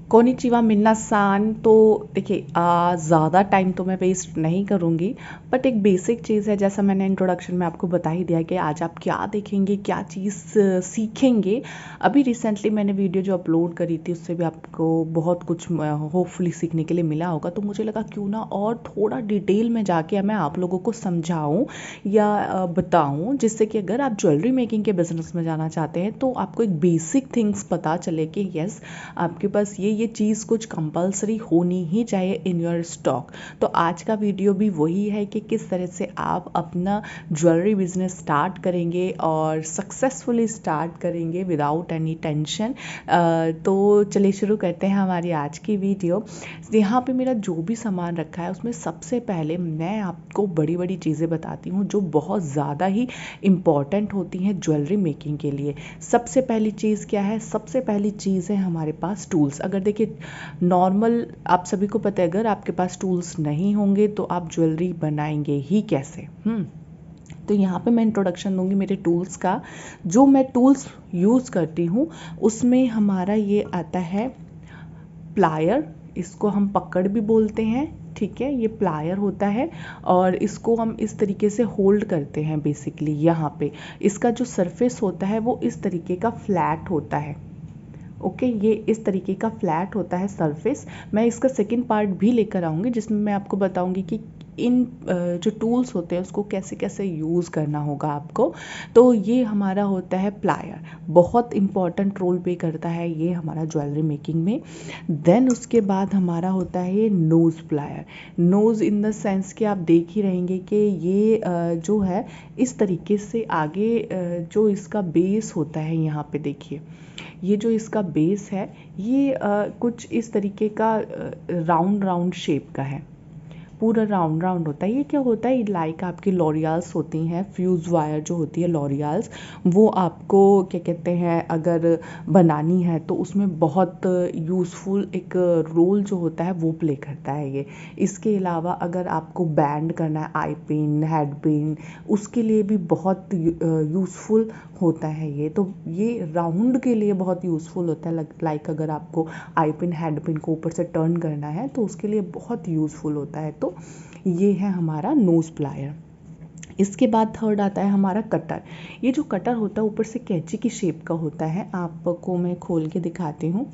Konnichiwa मिन्ना-सान। तो देखिए ज़्यादा टाइम तो मैं वेस्ट नहीं करूँगी, बट एक बेसिक चीज़ है, जैसा मैंने इंट्रोडक्शन में आपको बता ही दिया कि आज आप क्या देखेंगे, क्या चीज़ सीखेंगे। अभी रिसेंटली मैंने वीडियो जो अपलोड करी थी उससे भी आपको बहुत कुछ होपफुली सीखने के लिए मिला होगा, तो मुझे लगा क्यों ना और थोड़ा डिटेल में जाके मैं आप लोगों को समझाऊँ या बताऊँ, जिससे कि अगर आप ज्वेलरी मेकिंग के बिज़नेस में जाना चाहते हैं तो आपको एक बेसिक थिंग्स पता चले कि यस आपके पास ये चीज़ कुछ कंपलसरी होनी ही चाहिए इन योर स्टॉक। तो आज का वीडियो भी वही है कि किस तरह से आप अपना ज्वेलरी बिजनेस स्टार्ट करेंगे और सक्सेसफुली स्टार्ट करेंगे विदाउट एनी टेंशन। तो चलिए शुरू करते हैं हमारी आज की वीडियो। यहाँ पे मेरा जो भी सामान रखा है उसमें सबसे पहले मैं आपको बड़ी बड़ी चीज़ें बताती हूँ जो बहुत ज़्यादा ही इम्पॉर्टेंट होती हैं ज्वेलरी मेकिंग के लिए। सबसे पहली चीज़ क्या है? सबसे पहली चीज़ है हमारे पास टूल्स। अगर देखिए नॉर्मल आप सभी को पता है, अगर आपके पास टूल्स नहीं होंगे तो आप ज्वेलरी बनाएंगे ही कैसे? तो यहाँ पे मैं इंट्रोडक्शन दूंगी मेरे टूल्स का। जो मैं टूल्स यूज़ करती हूँ उसमें हमारा ये आता है प्लायर, इसको हम पकड़ भी बोलते हैं, ठीक है। ये प्लायर होता है और इसको हम इस तरीके से होल्ड करते हैं बेसिकली। यहाँ पे इसका जो सरफेस होता है वो इस तरीके का फ्लैट होता है। ओके ये इस तरीके का फ्लैट होता है सरफेस। मैं इसका सेकंड पार्ट भी लेकर आऊँगी जिसमें मैं आपको बताऊँगी कि इन जो टूल्स होते हैं उसको कैसे कैसे यूज़ करना होगा आपको। तो ये हमारा होता है प्लायर, बहुत इम्पॉर्टेंट रोल प्ले करता है ये हमारा ज्वेलरी मेकिंग में। देन उसके बाद हमारा होता है ये nose plier. Nose in the sense कि आप देख ही रहेंगे कि ये जो है इस तरीके से आगे जो इसका बेस होता है, यहाँ पे देखिए ये जो इसका बेस है ये कुछ इस तरीके का राउंड राउंड शेप का है, पूरा राउंड राउंड होता है। ये क्या होता है, लाइक आपकी लॉरियल्स होती हैं, फ्यूज़ वायर जो होती है लॉरियल्स, वो आपको क्या कहते हैं अगर बनानी है तो उसमें बहुत यूज़फुल एक रोल जो होता है वो प्ले करता है ये। इसके अलावा अगर आपको बैंड करना है आई पिन, हेड पिन, उसके लिए भी बहुत यूज़फुल होता है ये। तो ये राउंड के लिए बहुत यूज़फुल होता है, लाइक अगर आपको आई पिन हेड पिन को ऊपर से टर्न करना है तो उसके लिए बहुत यूज़फुल होता है। तो ये है हमारा नोज़ प्लायर। इसके बाद थर्ड आता है हमारा कटर। ये जो कटर होता है ऊपर से कैंची की शेप का होता है, आपको मैं खोल के दिखाती हूँ।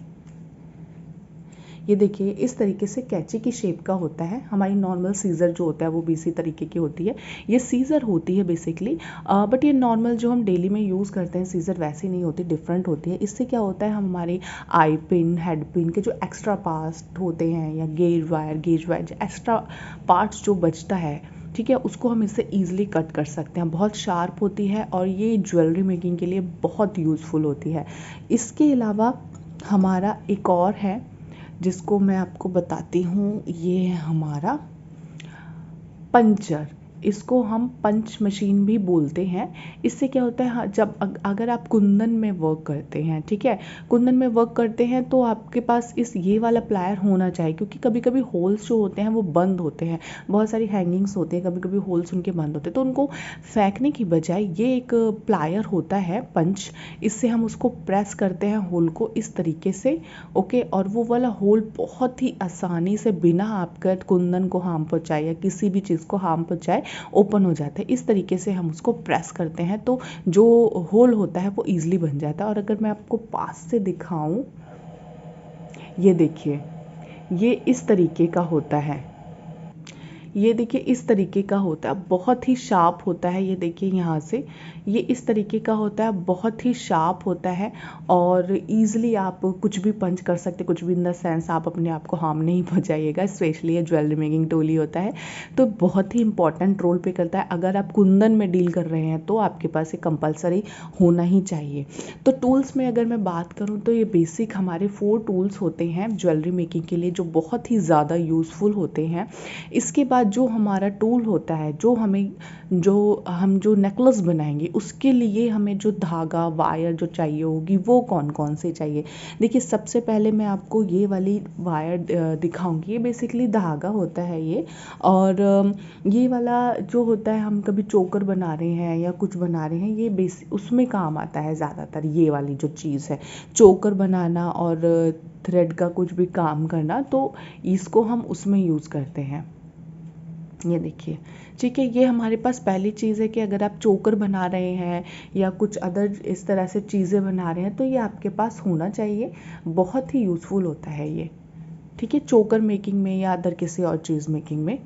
ये देखिए इस तरीके से कैंची की शेप का होता है। हमारी नॉर्मल सीज़र जो होता है वो भी इसी तरीके की होती है। ये सीज़र होती है बेसिकली, बट ये नॉर्मल जो हम डेली में यूज़ करते हैं सीज़र वैसी नहीं होती, डिफरेंट होती है। इससे क्या होता है हमारी आई पिन, हेड पिन के जो एक्स्ट्रा पार्ट्स होते हैं या गेज वायर जो एक्स्ट्रा पार्ट्स जो बचता है, ठीक है, उसको हम इससे ईजिली कट कर सकते हैं। बहुत शार्प होती है और ये ज्वेलरी मेकिंग के लिए बहुत यूज़फुल होती है। इसके अलावा हमारा एक और है जिसको मैं आपको बताती हूँ, ये है हमारा पंचर। इसको हम पंच मशीन भी बोलते हैं। इससे क्या होता है, जब अगर आप कुंदन में वर्क करते हैं, ठीक है, कुंदन में वर्क करते हैं तो आपके पास ये वाला प्लायर होना चाहिए, क्योंकि कभी कभी होल्स जो होते हैं वो बंद होते हैं, बहुत सारी हैंगिंग्स होती हैं, कभी कभी होल्स उनके बंद होते हैं, तो उनको फेंकने की बजाय ये एक प्लायर होता है पंच, इससे हम उसको प्रेस करते हैं होल को इस तरीके से। ओके, और वो वाला होल बहुत ही आसानी से बिना आपके कुंदन को हार्म पहुँचाए या किसी भी चीज़ को हार्म पहुँचाए ओपन हो जाता है। इस तरीके से हम उसको प्रेस करते हैं तो जो होल होता है वो ईजिली बन जाता है। और अगर मैं आपको पास से दिखाऊं, ये देखिए ये इस तरीके का होता है, ये देखिए इस तरीके का होता है, बहुत ही शार्प होता है। ये देखिए यहाँ से ये इस तरीके का होता है, बहुत ही शार्प होता है और ईजिली आप कुछ भी पंच कर सकते, कुछ भी इन द सेंस आप अपने आप को हार्म नहीं पहुँचाइएगा। स्पेशली ये ज्वेलरी मेकिंग टूल ही होता है, तो बहुत ही इंपॉर्टेंट रोल पे करता है। अगर आप कुंदन में डील कर रहे हैं तो आपके पास ये कंपलसरी होना ही चाहिए। तो टूल्स में अगर मैं बात करूँ तो ये बेसिक हमारे 4 टूल्स होते हैं ज्वेलरी मेकिंग के लिए, जो बहुत ही ज़्यादा यूज़फुल होते हैं। इसके बाद बाद जो हमारा टूल होता है, जो हम जो नेकलेस बनाएंगे उसके लिए हमें जो धागा वायर जो चाहिए होगी वो कौन कौन से चाहिए। देखिए सबसे पहले मैं आपको ये वाली वायर दिखाऊंगी। ये बेसिकली धागा होता है ये, और ये वाला जो होता है हम कभी चोकर बना रहे हैं या कुछ बना रहे हैं, ये बेसिक उसमें काम आता है ज़्यादातर। ये वाली जो चीज़ है चोकर बनाना और थ्रेड का कुछ भी काम करना, तो इसको हम उसमें यूज़ करते हैं। ये देखिए, ठीक है, ये हमारे पास पहली चीज़ है कि अगर आप चोकर बना रहे हैं या कुछ अदर इस तरह से चीज़ें बना रहे हैं तो ये आपके पास होना चाहिए। बहुत ही यूज़फुल होता है ये, ठीक है, चोकर मेकिंग में या अदर किसी और चीज़ मेकिंग में।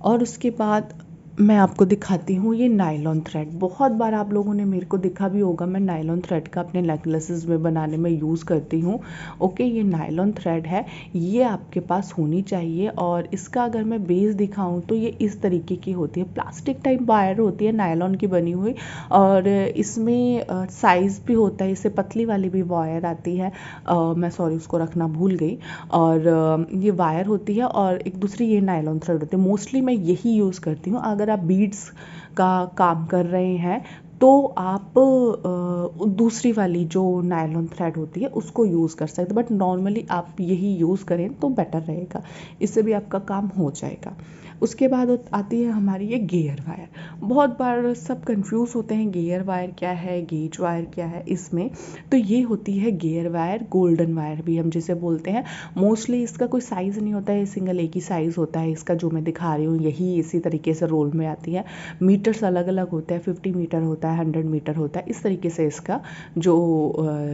और उसके बाद मैं आपको दिखाती हूँ ये नायलॉन थ्रेड। बहुत बार आप लोगों ने मेरे को दिखा भी होगा, मैं नायलॉन थ्रेड का अपने नेकलेसेस में बनाने में यूज़ करती हूँ। ओके, ये नायलॉन थ्रेड है, ये आपके पास होनी चाहिए। और इसका अगर मैं बेस दिखाऊँ तो ये इस तरीके की होती है, प्लास्टिक टाइप वायर होती है नायलॉन की बनी हुई, और इसमें साइज़ भी होता है। इससे पतली वाली भी वायर आती है, मैं सॉरी उसको रखना भूल गई। और ये वायर होती है और एक दूसरी ये नायलॉन थ्रेड होती है। मोस्टली मैं यही यूज़ करती हूँ। अगर आप बीड्स का काम कर रहे हैं तो आप दूसरी वाली जो नायलॉन थ्रेड होती है उसको यूज़ कर सकते हैं, बट नॉर्मली आप यही यूज़ करें तो बेटर रहेगा, इससे भी आपका काम हो जाएगा। उसके बाद आती है हमारी ये गियर वायर। बहुत बार सब कंफ्यूज होते हैं गियर वायर क्या है, गेज वायर क्या है इसमें। तो ये होती है गियर वायर, गोल्डन वायर भी हम जिसे बोलते हैं। मोस्टली इसका कोई साइज़ नहीं होता है, सिंगल एक ही साइज़ होता है इसका जो मैं दिखा रही हूँ, यही इसी तरीके से रोल में आती है। मीटर्स अलग अलग होता है, 50 मीटर होता है, 100 मीटर होता है, इस तरीके से इसका जो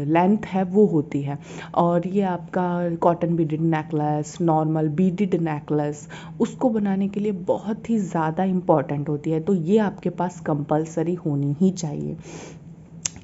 लेंथ है वो होती है। और ये आपका cotton beaded necklace, normal beaded necklace, उसको बनाने के लिए बहुत ही ज़्यादा इम्पॉर्टेंट होती है, तो ये आपके पास कंपलसरी होनी ही चाहिए।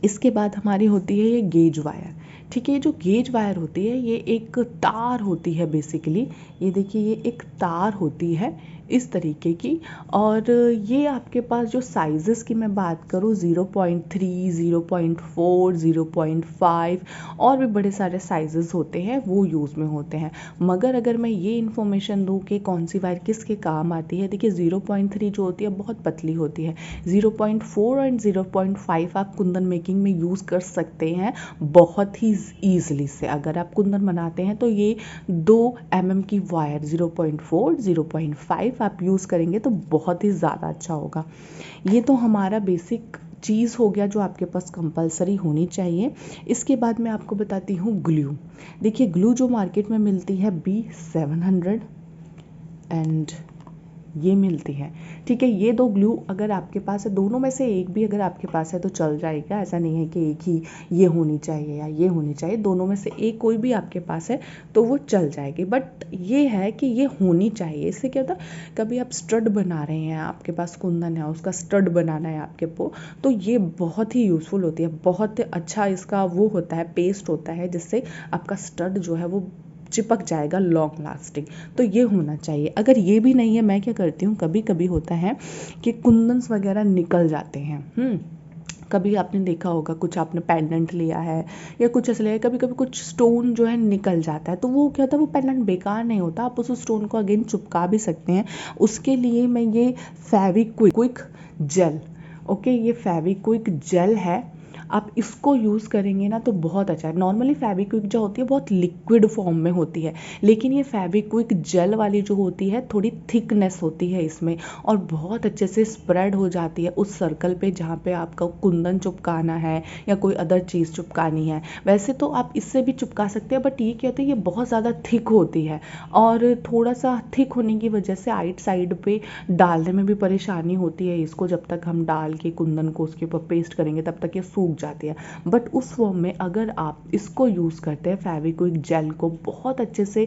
इसके बाद हमारी होती है ये गेज वायर। ठीक है, ये जो गेज वायर होती है ये एक तार होती है बेसिकली। ये देखिए, ये एक तार होती है इस तरीके की। और ये आपके पास जो साइजेस की मैं बात करूँ, 0.3, 0.4, 0.5 और भी बड़े सारे साइजेस होते हैं वो यूज़ में होते हैं। मगर अगर मैं ये इन्फॉर्मेशन दूँ कि कौन सी वायर किसके काम आती है, देखिए 0.3 जो होती है बहुत पतली होती है, 0.4 एंड 0.5 आप कुंदन मेकिंग में यूज़ कर सकते हैं बहुत ही ईजिली से। अगर आप कुंदन बनाते हैं तो ये 2 mm की वायर 0.4, 0.5 आप यूज़ करेंगे तो बहुत ही ज़्यादा अच्छा होगा। ये तो हमारा बेसिक चीज़ हो गया जो आपके पास कंपलसरी होनी चाहिए। इसके बाद मैं आपको बताती हूँ ग्लू। देखिए, ग्लू जो मार्केट में मिलती है B700 एंड ये मिलती है। ठीक है, ये दो ग्लू अगर आपके पास है, दोनों में से एक भी अगर आपके पास है तो चल जाएगा। ऐसा नहीं है कि एक ही ये होनी चाहिए या ये होनी चाहिए, दोनों में से एक कोई भी आपके पास है तो वो चल जाएगी। बट ये है कि ये होनी चाहिए। इससे क्या होता है, कभी आप स्टड बना रहे हैं, आपके पास कुंदन है उसका स्टड बनाना है आपके को, तो ये बहुत ही यूज़फुल होती है। बहुत अच्छा इसका वो होता है, पेस्ट होता है जिससे आपका स्टड जो है वो चिपक जाएगा, लॉन्ग लास्टिंग। तो ये होना चाहिए। अगर ये भी नहीं है, मैं क्या करती हूँ, कभी कभी होता है कि कुंदन्स वगैरह निकल जाते हैं। कभी आपने देखा होगा, कुछ आपने पेंडेंट लिया है या कुछ ऐसा लिया है, कभी कभी कुछ स्टोन जो है निकल जाता है, तो वो क्या होता है, वो पेंडेंट बेकार नहीं होता, आप उस स्टोन को अगेन चिपका भी सकते हैं। उसके लिए मैं ये फेविक्विक जेल, ओके, ये फेविक्विक जेल है, आप इसको यूज़ करेंगे ना तो बहुत अच्छा है। नॉर्मली फेविक्विक जो होती है बहुत लिक्विड फॉर्म में होती है, लेकिन ये फेविक्विक जेल वाली जो होती है थोड़ी थिकनेस होती है इसमें, और बहुत अच्छे से स्प्रेड हो जाती है उस सर्कल पे जहाँ पे आपका कुंदन चिपकाना है या कोई अदर चीज़ चिपकानी है। वैसे तो आप इससे भी चिपका सकते हैं, बट ये क्या होता है, ये बहुत ज़्यादा थिक होती है, और थोड़ा सा थिक होने की वजह से साइड पे डालने में भी परेशानी होती है। इसको जब तक हम डाल के कुंदन को उसके ऊपर पेस्ट करेंगे तब तक ये सूख जाती है। बट उस फॉर्म में अगर आप इसको यूज़ करते हैं फेविक्विक जेल को, बहुत अच्छे से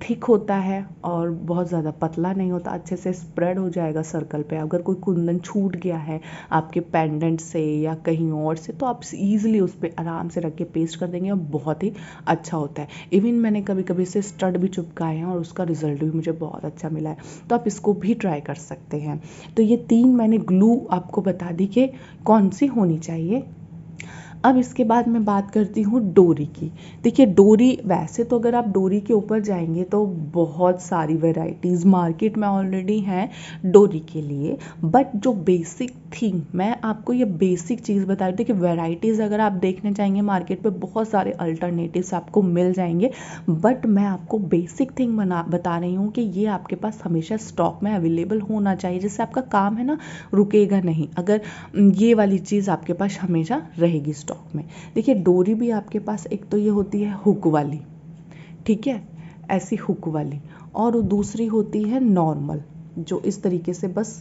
थिक होता है और बहुत ज़्यादा पतला नहीं होता, अच्छे से स्प्रेड हो जाएगा सर्कल पे। अगर कोई कुंदन छूट गया है आपके पेंडेंट से या कहीं और से, तो आप ईजिली उस पर आराम से रख के पेस्ट कर देंगे और बहुत ही अच्छा होता है। इवन मैंने कभी कभी से स्टड भी चिपकाए हैं और उसका रिजल्ट भी मुझे बहुत अच्छा मिला है, तो आप इसको भी ट्राई कर सकते हैं। तो ये 3 मैंने ग्लू आपको बता दी कि कौन सी होनी चाहिए। अब इसके बाद मैं बात करती हूँ डोरी की। देखिए डोरी, वैसे तो अगर आप डोरी के ऊपर जाएंगे तो बहुत सारी वैरायटीज़ मार्केट में ऑलरेडी हैं डोरी के लिए, बट जो बेसिक थिंग मैं आपको ये बेसिक चीज़ बता रही थी कि वैरायटीज़ अगर आप देखने जाएंगे मार्केट में बहुत सारे अल्टरनेटिव्स आपको मिल जाएंगे, बट मैं आपको बेसिक थिंग बता रही हूँ कि ये आपके पास हमेशा स्टॉक में अवेलेबल होना चाहिए, जिससे आपका काम है ना रुकेगा नहीं, अगर ये वाली चीज़ आपके पास हमेशा रहेगी स्टॉक में। देखिए डोरी भी आपके पास एक तो ये होती है हुक वाली, ठीक है, ऐसी हुक वाली, और दूसरी होती है नॉर्मल, जो इस तरीके से बस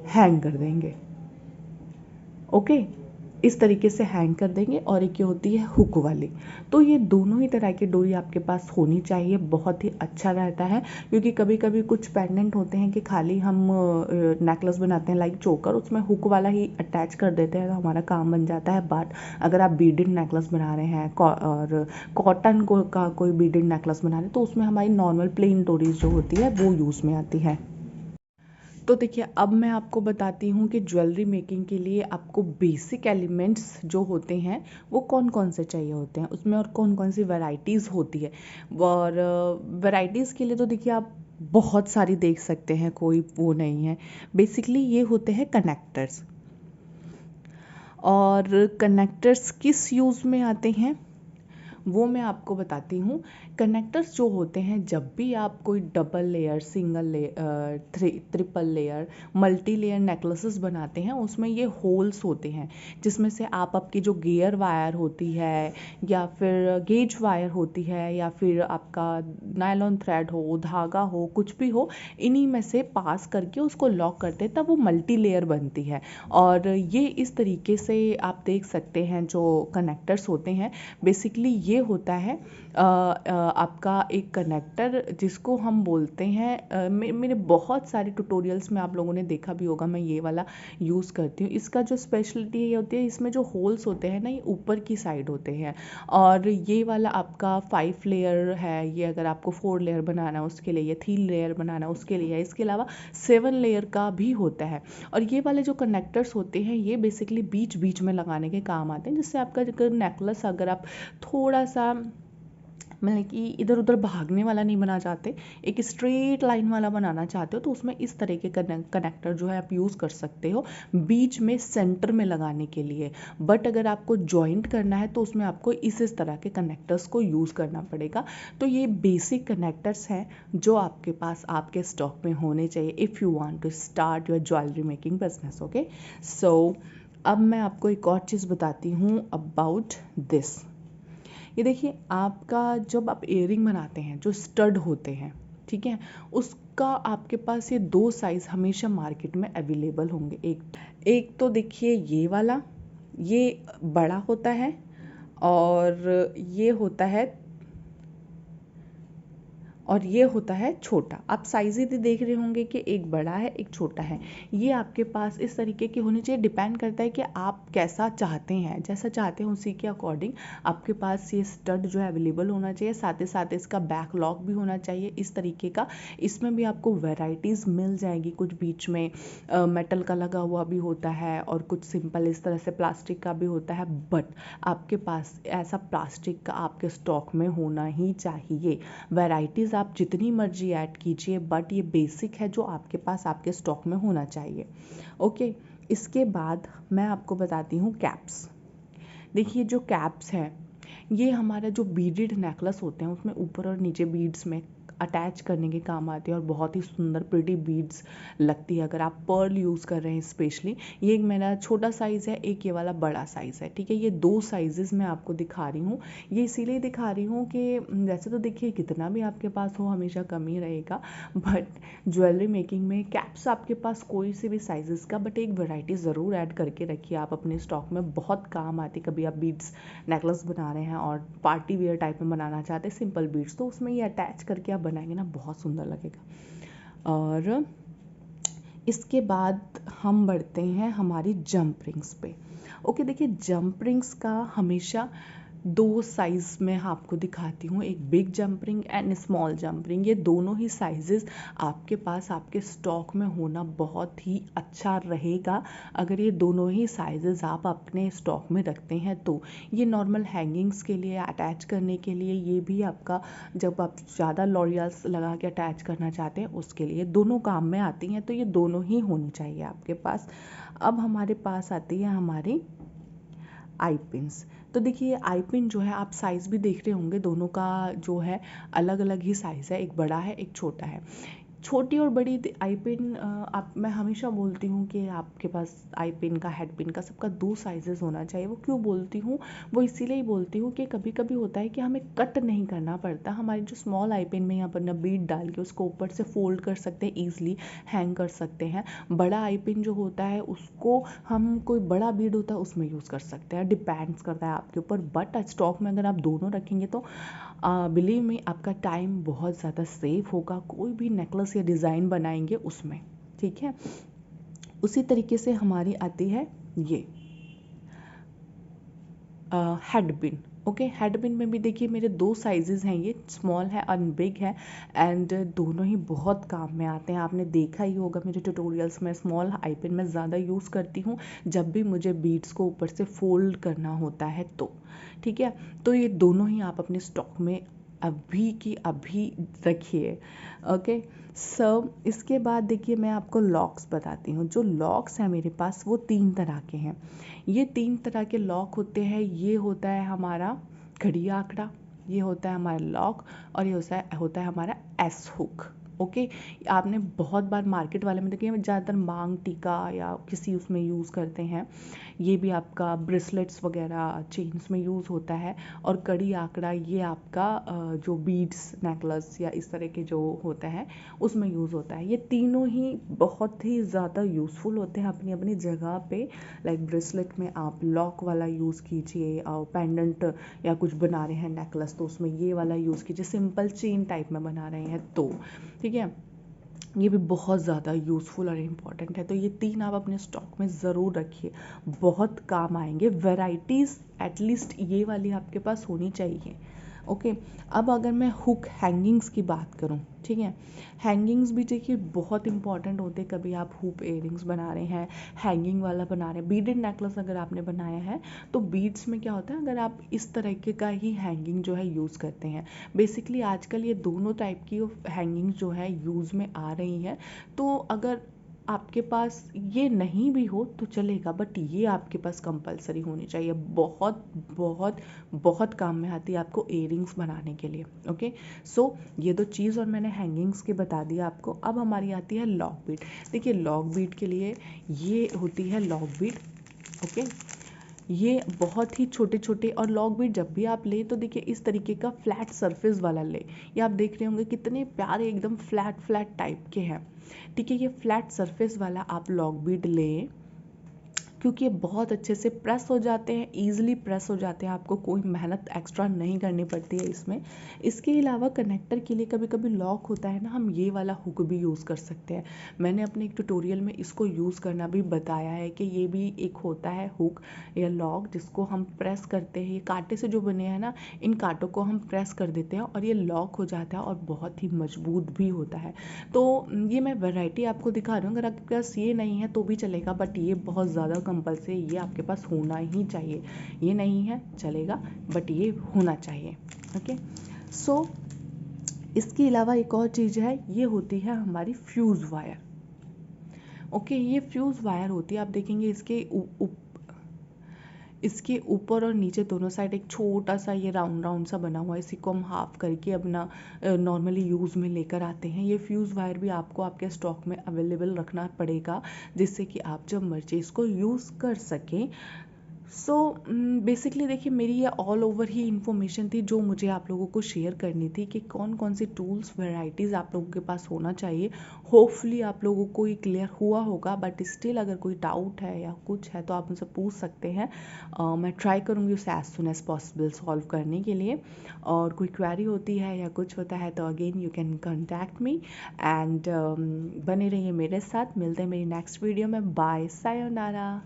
हैंग कर देंगे, ओके, इस तरीके से हैंग कर देंगे, और एक ये होती है हुक वाली। तो ये दोनों ही तरह की डोरी आपके पास होनी चाहिए, बहुत ही अच्छा रहता है, क्योंकि कभी कभी कुछ पेंडेंट होते हैं कि खाली हम नेकलेस बनाते हैं लाइक चोकर, उसमें हुक वाला ही अटैच कर देते हैं तो हमारा काम बन जाता है। बट अगर आप बीडेड नेकलेस बना रहे हैं और कॉटन का कोई बीडेड नेकलेस बना रहे हैं तो उसमें हमारी नॉर्मल प्लेन डोरीज जो होती है वो यूज़ में आती है। तो देखिए अब मैं आपको बताती हूँ कि ज्वेलरी मेकिंग के लिए आपको बेसिक एलिमेंट्स जो होते हैं वो कौन कौन से चाहिए होते हैं उसमें, और कौन कौन सी वैरायटीज़ होती है। और वैरायटीज़ के लिए तो देखिए आप बहुत सारी देख सकते हैं, कोई वो नहीं है। बेसिकली ये होते हैं कनेक्टर्स, और कनेक्टर्स किस यूज़ में आते हैं वो मैं आपको बताती हूँ। कनेक्टर्स जो होते हैं, जब भी आप कोई double layer, single layer, triple layer, multi layer necklaces बनाते हैं, उसमें ये होल्स होते हैं जिसमें से आप आपकी जो गियर वायर होती है या फिर गेज वायर होती है या फिर आपका नायलॉन थ्रेड हो, धागा हो, कुछ भी हो, इन्हीं में से पास करके उसको लॉक करते हैं, तब वो मल्टी लेयर बनती है। और ये इस तरीके से आप देख सकते हैं जो कनेक्टर्स होते हैं। बेसिकली ये होता है आपका एक कनेक्टर जिसको हम बोलते हैं, मेरे बहुत सारे ट्यूटोरियल्स में आप लोगों ने देखा भी होगा, मैं ये वाला यूज़ करती हूँ। इसका जो स्पेशलिटी ये होती है, इसमें जो होल्स होते हैं ना ये ऊपर की साइड होते हैं, और ये वाला आपका 5 लेयर है, ये अगर आपको 4 लेयर बनाना है उसके लिए, ये 3 लेयर बनाना है उसके लिए, इसके अलावा 7 लेयर का भी होता है। और ये वाले जो कनेक्टर्स होते हैं ये बेसिकली बीच बीच में लगाने के काम आते हैं, जिससे आपका नेकलेस अगर आप थोड़ा सा मतलब कि इधर उधर भागने वाला नहीं बना चाहते, एक स्ट्रेट लाइन वाला बनाना चाहते हो, तो उसमें इस तरह के कनेक्टर जो है आप यूज़ कर सकते हो बीच में सेंटर में लगाने के लिए। बट अगर आपको जॉइंट करना है तो उसमें आपको इस तरह के कनेक्टर्स को यूज़ करना पड़ेगा। तो ये बेसिक कनेक्टर्स हैं जो आपके पास आपके स्टॉक में होने चाहिए if you want to start your jewellery making business, okay. So अब मैं आपको एक और चीज़ बताती हूँ अबाउट दिस। ये देखिए आपका जब आप इयररिंग बनाते हैं, जो स्टड होते हैं, ठीक है, उसका आपके पास ये 2 साइज़ हमेशा मार्केट में अवेलेबल होंगे। एक तो देखिए ये वाला, ये बड़ा होता है, और ये होता है, और ये होता है छोटा। आप साइज़ ही देख रहे होंगे कि एक बड़ा है एक छोटा है। ये आपके पास इस तरीके की होनी चाहिए, डिपेंड करता है कि आप कैसा चाहते हैं, जैसा चाहते हैं उसी के अकॉर्डिंग आपके पास ये स्टड जो है अवेलेबल होना चाहिए। साथ ही साथ इसका बैक लॉक भी होना चाहिए इस तरीके का। इसमें भी आपको वैरायटीज़ मिल जाएगी, कुछ बीच में मेटल का लगा हुआ भी होता है और कुछ सिंपल इस तरह से प्लास्टिक का भी होता है, बट आपके पास ऐसा प्लास्टिक का आपके स्टॉक में होना ही चाहिए। वैरायटीज़ आप जितनी मर्जी ऐड कीजिए, बट ये बेसिक है जो आपके पास आपके स्टॉक में होना चाहिए, ओके। इसके बाद मैं आपको बताती हूँ कैप्स। देखिए जो कैप्स है ये हमारा जो बीडेड नेकलेस होते हैं उसमें ऊपर और नीचे बीड्स में अटैच करने के काम आती है, और बहुत ही सुंदर प्रिटी बीड्स लगती है अगर आप पर्ल यूज़ कर रहे हैं स्पेशली। ये एक मेरा छोटा साइज़ है, एक ये वाला बड़ा साइज़ है, ठीक है। ये 2 साइजेस मैं आपको दिखा रही हूँ। ये इसीलिए दिखा रही हूँ कि वैसे तो देखिए कितना भी आपके पास हो हमेशा कम ही रहेगा, बट ज्वेलरी मेकिंग में कैप्स आपके पास कोई से भी साइजेस का, बट एक वैरायटी ज़रूर ऐड करके रखिए आप अपने स्टॉक में, बहुत काम आती। कभी आप बीड्स नेकलेस बना रहे हैं और पार्टी वेयर टाइप में बनाना चाहते हैं सिंपल बीड्स, तो उसमें ये अटैच करके आप बनाएंगे ना, बहुत सुंदर लगेगा। और इसके बाद हम बढ़ते हैं हमारी जंप रिंग्स पे। ओके देखिए जंप रिंग्स का हमेशा दो साइज़ में आपको दिखाती हूँ, एक big jump ring and small jump ring. ये दोनों ही साइजेस आपके पास आपके स्टॉक में होना बहुत ही अच्छा रहेगा अगर ये दोनों ही साइजेस आप अपने स्टॉक में रखते हैं तो। ये नॉर्मल हैंगिंग्स के लिए, अटैच करने के लिए, ये भी आपका जब आप ज़्यादा लॉरियल्स लगा के अटैच करना चाहते हैं उसके लिए दोनों काम में आती हैं, तो ये दोनों ही होनी चाहिए आपके पास। अब हमारे पास आती है हमारी आई पिन्स। तो देखिए आई पिन जो है, आप साइज़ भी देख रहे होंगे, दोनों का जो है अलग अलग ही साइज़ है, एक बड़ा है एक छोटा है। छोटी और बड़ी आई पिन, आप मैं हमेशा बोलती हूँ कि आपके पास आई पिन का, हेड पिन का, सबका दो साइजेस होना चाहिए। वो क्यों बोलती हूँ, वो इसीलिए ही बोलती हूँ कि कभी कभी होता है कि हमें कट नहीं करना पड़ता। हमारी जो स्मॉल आई पिन में यहाँ पर ना बीड डाल के उसको ऊपर से फोल्ड कर सकते हैं, ईजिली हैंग कर सकते हैं। बड़ा आई पिन जो होता है उसको हम, कोई बड़ा बीड होता है उसमें यूज़ कर सकते हैं, डिपेंड्स करता है आपके ऊपर। बट स्टॉक में अगर आप दोनों रखेंगे तो बिलीव में आपका टाइम बहुत ज़्यादा सेव होगा, कोई भी नेकलेस या डिज़ाइन बनाएंगे उसमें, ठीक है। उसी तरीके से हमारी आती है ये head pin. Okay, head pin में भी देखिए मेरे दो साइजेस हैं, ये स्मॉल है और बिग है, एंड दोनों ही बहुत काम में आते हैं। आपने देखा ही होगा मेरे ट्यूटोरियल्स में, स्मॉल आई पिन मैं ज़्यादा यूज़ करती हूँ जब भी मुझे बीड्स को ऊपर से फोल्ड करना होता है तो, ठीक है। तो ये दोनों ही आप अपने स्टॉक में अभी की अभी रखिए। ओके, सो इसके बाद देखिए मैं आपको लॉक्स बताती हूँ। जो लॉक्स हैं मेरे पास वो 3 तरह के हैं। ये 3 तरह के लॉक होते हैं। ये होता है हमारा घड़ी आंकड़ा, ये होता है हमारा लॉक, और ये होता है हमारा एस हुक। ओके, आपने बहुत बार मार्केट वाले में देखिए ज़्यादातर मांग टीका या किसी उसमें यूज़ करते हैं। ये भी आपका ब्रेसलेट्स वगैरह चेन्स में यूज़ होता है। और कड़ी आंकड़ा ये आपका जो बीड्स नेकलेस या इस तरह के जो होता है उसमें यूज़ होता है। ये तीनों ही बहुत ही ज़्यादा यूज़फुल होते हैं अपनी अपनी जगह पे। लाइक ब्रेसलेट में आप लॉक वाला यूज़ कीजिए, और पेंडेंट या कुछ बना रहे हैं नेकलेस तो उसमें ये वाला यूज़ कीजिए, सिंपल चेन टाइप में बना रहे हैं तो, ठीक है। ये भी बहुत ज़्यादा यूज़फुल और इम्पॉर्टेंट है। तो ये 3 आप अपने स्टॉक में ज़रूर रखिए, बहुत काम आएंगे। वैराइटीज़ एटलीस्ट ये वाली आपके पास होनी चाहिए। ओके, अब अगर मैं हुक हैंगिंग्स की बात करूं, ठीक है, हैंगिंग्स भी देखिए बहुत इंपॉर्टेंट होते हैं। कभी आप हुप इयरिंग्स बना रहे हैं, हैंगिंग वाला बना रहे हैं, बीडेड नेकलेस अगर आपने बनाया है तो बीड्स में क्या होता है, अगर आप इस तरीके का ही हैंगिंग जो है यूज़ करते हैं, बेसिकली आजकल ये दोनों टाइप की हैंगिंग जो है यूज़ में आ रही हैं। तो अगर आपके पास ये नहीं भी हो तो चलेगा, बट ये आपके पास कंपलसरी होनी चाहिए। बहुत बहुत बहुत काम में आती है आपको इयरिंग्स बनाने के लिए। ओके, सो ये दो चीज़ और मैंने हैंगिंग्स की बता दिया आपको। अब हमारी आती है लॉक बीट। देखिए लॉक बीट के लिए ये होती है लॉक बीट। ओके, ये बहुत ही छोटे छोटे, और लॉक बीट जब भी आप लें तो देखिए इस तरीके का फ्लैट सरफेस वाला ले। ये आप देख रहे होंगे कितने प्यारे एकदम फ्लैट फ्लैट टाइप के हैं, ठीक है। ये फ्लैट सरफेस वाला आप लॉक बीट लें, क्योंकि ये बहुत अच्छे से प्रेस हो जाते हैं, ईजिली प्रेस हो जाते हैं, आपको कोई मेहनत एक्स्ट्रा नहीं करनी पड़ती है इसमें। इसके अलावा कनेक्टर के लिए कभी कभी लॉक होता है ना, हम ये वाला हुक भी यूज़ कर सकते हैं। मैंने अपने एक ट्यूटोरियल में इसको यूज़ करना भी बताया है कि ये भी एक होता है हुक या लॉक जिसको हम प्रेस करते हैं। ये कांटे से जो बने हैं ना, इन कांटों को हम प्रेस कर देते हैं और ये लॉक हो जाता है और बहुत ही मजबूत भी होता है। तो ये मैं वैरायटी आपको दिखा रही हूँ, अगर आपके पास ये नहीं है तो भी चलेगा, बट ये बहुत ज़्यादा कंपलसरी, ये आपके पास होना ही चाहिए। ये नहीं है चलेगा, बट ये होना चाहिए। ओके, सो इसके अलावा एक और चीज़ है, ये होती है हमारी फ्यूज़ वायर। ओके, ये फ्यूज़ वायर होती है, आप देखेंगे इसके ऊपर और नीचे दोनों साइड एक छोटा सा ये राउंड राउंड सा बना हुआ है। इसी को हम हाफ करके अपना नॉर्मली यूज़ में लेकर आते हैं। ये फ्यूज़ वायर भी आपको आपके स्टॉक में अवेलेबल रखना पड़ेगा, जिससे कि आप जब मर्जी इसको यूज़ कर सकें। सो बेसिकली देखिए मेरी ये ऑल ओवर ही इन्फॉर्मेशन थी जो मुझे आप लोगों को शेयर करनी थी कि कौन कौन सी टूल्स वैराइटीज़ आप लोगों के पास होना चाहिए। होपफुली आप लोगों को ये क्लियर हुआ होगा, बट स्टिल अगर कोई डाउट है या कुछ है तो आप मुझसे पूछ सकते हैं। मैं ट्राई करूँगी उसे as soon as possible solve करने के लिए। और कोई क्वेरी होती है या कुछ होता है तो again you can contact me, and बने रहिए मेरे साथ। मिलते हैं मेरी नेक्स्ट वीडियो में। Bye, sayonara.